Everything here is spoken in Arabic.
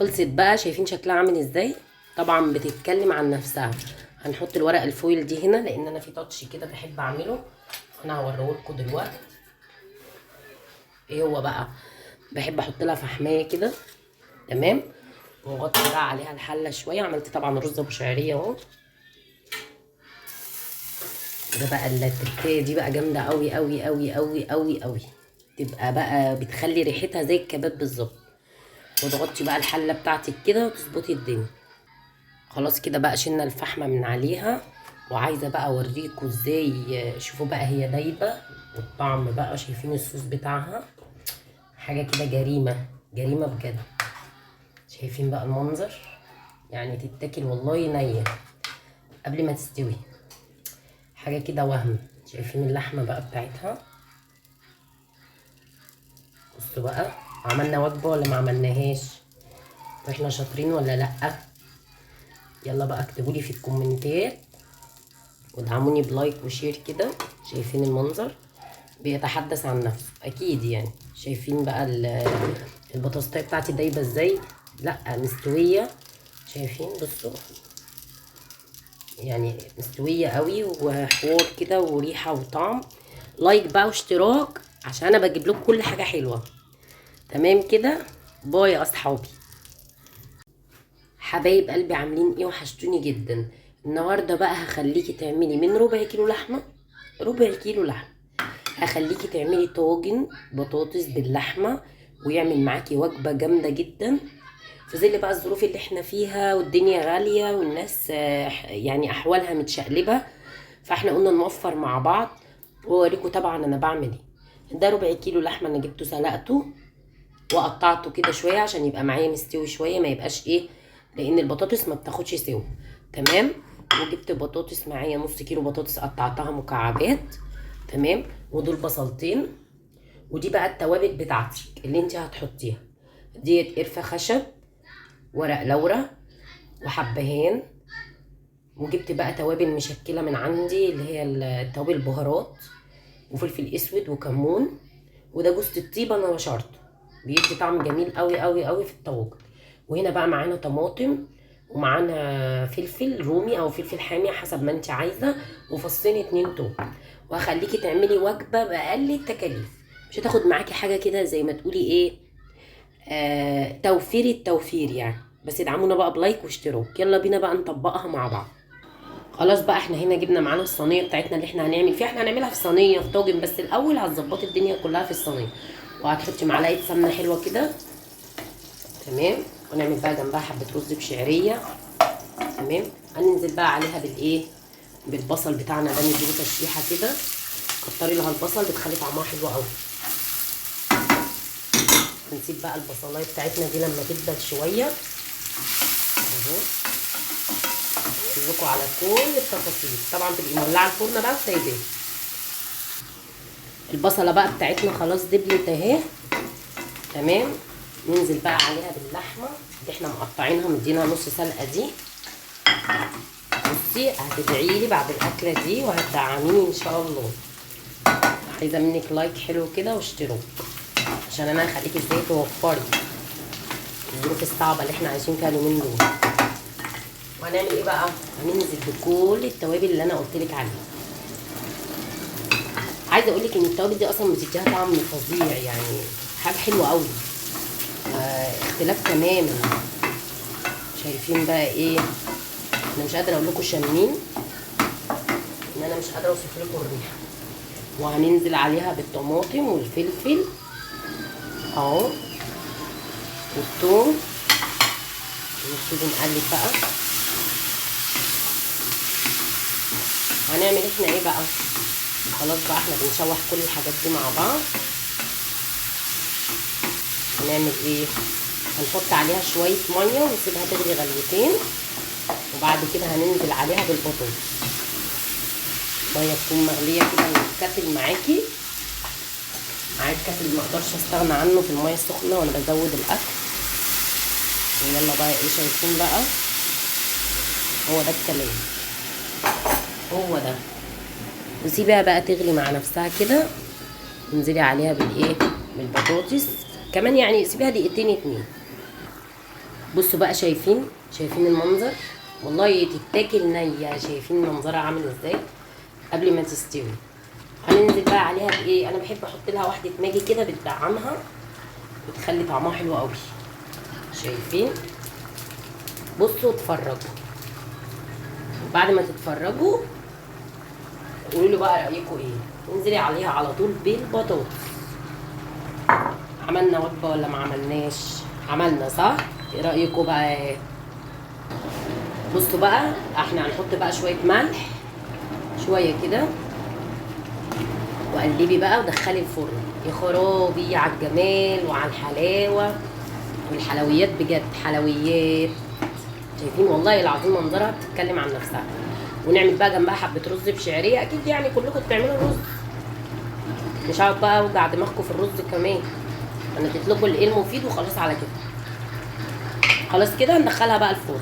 خلصت بقى، شايفين شكلها عامل ازاي؟ طبعا بتتكلم عن نفسها. هنحط الورق الفويل دي هنا لان انا في تاتش كده بحب اعمله، انا هوريهولكوا دلوقتي. ايه هو بقى؟ بحب احط لها فحمايه كده، تمام، واغطي بقى عليها الحله شويه. عملت طبعا رز ابو شعريه اهو. ده بقى التركيه دي بقى جامده قوي قوي قوي قوي قوي قوي، تبقى بقى بتخلي ريحتها زي الكباب بالظبط. وتغطي بقى الحله بتاعتك كده وتظبطي الدنيا. خلاص كده بقى شلنا الفحمه من عليها، وعايزه بقى اوريكم ازاي. شوفوا بقى هي دايبه، والطعم بقى شايفين الصوص بتاعها حاجه كده جريمه جريمه بجد. شايفين بقى المنظر؟ يعني تتاكل والله نيه قبل ما تستوي، حاجه كده وهم. شايفين اللحمه بقى بتاعتها؟ بصوا بقى، عملنا وجبه ولا ما عملناهاش؟ واحنا شاطرين ولا لا؟ يلا بقى اكتبولي في الكومنتات، ودعموني بلايك وشير كده. شايفين المنظر؟ بيتحدث عن نفسه اكيد يعني. شايفين بقى البطاطسايه بتاعتي دايبه ازاي؟ لا مستويه. شايفين؟ بصوا يعني مستويه قوي، وحوار كده وريحه وطعم. لايك بقى واشتراك عشان انا بجيب لكم كل حاجه حلوه. تمام كده، باي يا اصحابي. حبايب قلبي عاملين ايه؟ وحشتوني جدا. النهارده بقى هخليكي تعملي من ربع كيلو لحمه، ربع كيلو لحمه هخليكي تعملي طاجن بطاطس باللحمه، ويعمل معاكي وجبه جامده جدا في ظل بقى الظروف اللي احنا فيها، والدنيا غاليه والناس يعني احوالها متشقلبه. فاحنا قلنا نوفر مع بعض واوريكم طبعا انا بعمل ايه. ده ربع كيلو لحمه انا جبته سلقته وقطعته كده شويه عشان يبقى معايا مستوي شويه، ما يبقاش ايه، لان البطاطس ما بتاخدش سوا. تمام. وجبت بطاطس معايا، نص كيلو بطاطس قطعتها مكعبات. تمام. ودول بصلتين. ودي بقى التوابل بتاعتك اللي انت هتحطيها. ديت قرفه خشب، ورق لورا، وحبهان. وجبت بقى توابل مشكله من عندي اللي هي التوابل البهارات، وفلفل اسود وكمون. وده جوز الطيب انا بشرته، بيدي طعم جميل قوي قوي قوي في الطواجن. وهنا بقى معانا طماطم، ومعانا فلفل رومي او فلفل حامي حسب ما انت عايزه، وفصين 2 توم. وهخليكي تعملي وجبه باقل التكاليف، مش هتاخد معاكي حاجه كده زي ما تقولي ايه، توفير التوفير يعني. بس ادعمونا بقى بلايك واشتراك. يلا بينا بقى نطبقها مع بعض. خلاص بقى احنا هنا جبنا معانا الصينيه بتاعتنا اللي احنا هنعمل فيها. احنا هنعملها في صينيه في طاجن، بس الاول هتظبطي الدنيا كلها في الصينيه. وهتحطي معلقه سمنه حلوه كده، تمام. ونعمل بقى جنبها حبه رز بشعريه، تمام. هننزل بقى عليها بالايه، بالبصل بتاعنا ده، نديله تشويحه كده. كتري لها البصل بتخلي طعمها حلو قوي. هنسيب بقى البصلايه بتاعتنا دي لما تدبل شويه اهو. لكم على كل التفاصيل طبعا، تبقي مولعه الفرن بقى وسايباه. البصله بقى بتاعتنا خلاص دبلت اهي، تمام. ننزل بقى عليها باللحمه اللي احنا مقطعينها مدينها نص سلقه دي. بصي هتدعيلي بعد الاكله دي وهتدعميني ان شاء الله. عايزه منك لايك حلو كده واشتراك عشان انا هخليكي ازاي توفري الظروف الصعبه اللي احنا عايشين فيها اليومين دول. وهنعمل ايه بقى؟ هننزل بكل التوابل اللي انا قلت لك عليها. عايزه اقول لك ان التوابل دي اصلا بتديها طعم فظيع، يعني حاجه حلوه قوي، اختلاف تماما. شايفين بقى ايه؟ انا مش قادره اقول لكم شامين ان انا مش قادره اوصف لكم الريحه. وهننزل عليها بالطماطم والفلفل اهو، والثوم. ونبتدي نقلب بقى. هنعمل احنا ايه بقى؟ خلاص بقى احنا بنشوح كل الحاجات دي مع بعض. هنعمل ايه؟ هنحط عليها شويه ميه ونسيبها تغلي غلوتين، وبعد كده هننزل عليها بالبطاطس. ميه تكون مغليه كده وتتكتل معاكي. معايا الكتل ما اقدرش استغنى عنه في الميه السخنه وانا بزود الاكل. ويلا بقى ايه، شايفين بقى؟ هو ده الكلام، هو ده. وسيبها بقى تغلي مع نفسها كده. انزلي عليها بالايه، بالبطاطس كمان، يعني سيبيها دقيقتين 2. بصوا بقى، شايفين المنظر؟ والله تتاكل نية. شايفين منظرها عامل ازاي قبل ما تستوي. هننزل بقى عليها بايه؟ انا بحب احط لها واحده ماجي كده بتدعمها وتخلي طعمها حلو قوي. شايفين؟ بصوا اتفرجوا، بعد ما تتفرجوا قولوا لي بقى رايكم ايه. انزلي عليها على طول بالبطاطس. عملنا وجبه ولا ما عملناش؟ عملنا صح؟ ايه رايكم بقى؟ بصوا بقى، احنا هنحط بقى شويه ملح، شويه كده، وقلبي بقى ودخلي الفرن. يا خرابي على الجمال وعلى الحلاوه والحلويات، بجد حلويات. شايفين؟ والله العظيم منظرها بتتكلم عن نفسها. ونعمل بقى جنبها حبه رز بشعريه، اكيد يعني كلكم بتعملوا الرز، مش هقعد بقى اوجع دماغكم في الرز كمان. انا اديت لكم الايه المفيد وخلاص على كده. خلاص كده ندخلها بقى الفرن.